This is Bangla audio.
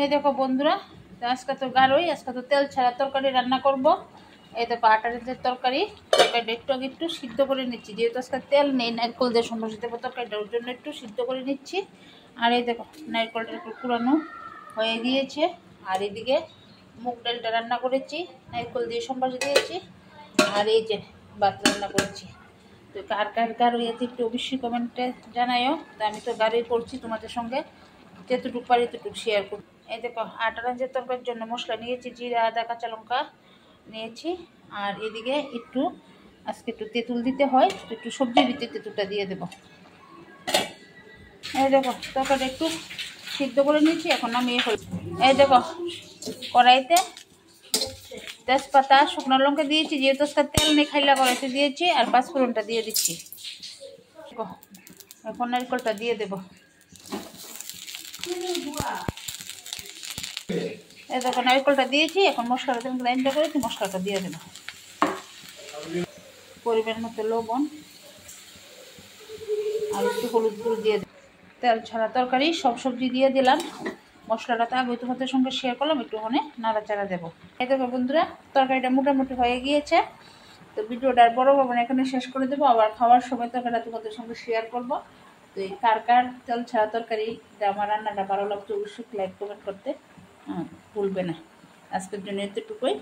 এই দেখো বন্ধুরা, তো আজকে তো গাঢ়ই, আজকে তো তেল ছাড়া তরকারি রান্না করব। এই দেখো আটার যে তরকারিটা একটু সিদ্ধ করে নিচ্ছি, যেহেতু আজকে তেল নেই, নারকেল দিয়ে সম্বসে দেবো তরকারিটা, ওর জন্য একটু সিদ্ধ করে নিচ্ছি। আর এই দেখো নারকেলটা একটু পুরানো হয়ে গিয়েছে। আর এদিকে মুগ ডালটা রান্না করেছি, নারকেল দিয়ে সম্বসে দিয়েছি। আর এই যে ভাত রান্না করেছি। তো কার কার গাঢ়ই আছে একটু অবশ্যই কমেন্টে জানাইও। তো আমি তো গাঢ়ই করছি, তোমাদের সঙ্গে যেতটুকু পারি ততটুকু শেয়ার করি। এই দেখো আটা রাঁধের তরকারির জন্য মশলা নিয়েছি, জিরা, আদা, কাঁচা লঙ্কা নিয়েছি। আর এদিকে একটু আজকে একটু তেঁতুল দিতে হয়, একটু সবজির ভিতরে তেঁতুলটা দিয়ে দেবো। এই দেখো তরকারিটা একটু সিদ্ধ করে নিয়েছি, এখন নামিয়ে ফেলছি। এই দেখো কড়াইতে তেজপাতা, শুকনো লঙ্কা দিয়েছি, যেহেতু আজকে তেল নেই খাইলা কড়াইতে দিয়েছি। আর পাঁচফোড়নটা দিয়ে দিচ্ছি। এখন নারকেলটা দিয়ে দেবো। এই দেখো নারকেলটা দিয়েছি, এখন মশলাটা গ্রাইন্ড করেছি, মশলাটা দিয়ে দেবো। পরিমাণ মতো লবণ আর একটু হলুদ গুঁড়ো দিয়ে দেবো। তেল ছাড়া তরকারি, সব সবজি দিয়ে দিলাম। মশলাটা তো আগে তোমাদের সঙ্গে শেয়ার করলাম, একটুখানি নাড়াচাড়া দেবো। এই দেখো বন্ধুরা, তরকারিটা মোটামুটি হয়ে গিয়েছে। তো ভিডিওটা আর বড় হবে না, এখানে শেষ করে দেবো। আবার খাওয়ার সময় তরকারিটা তোমাদের সঙ্গে শেয়ার করবো। তো এই কার কার তেল ছাড়া তরকারি আমার রান্নাটা ভালো লাগতো অবশ্যই লাইক কমেন্ট করতে ভুলবে না। আজকের জন্য এতটুকুই।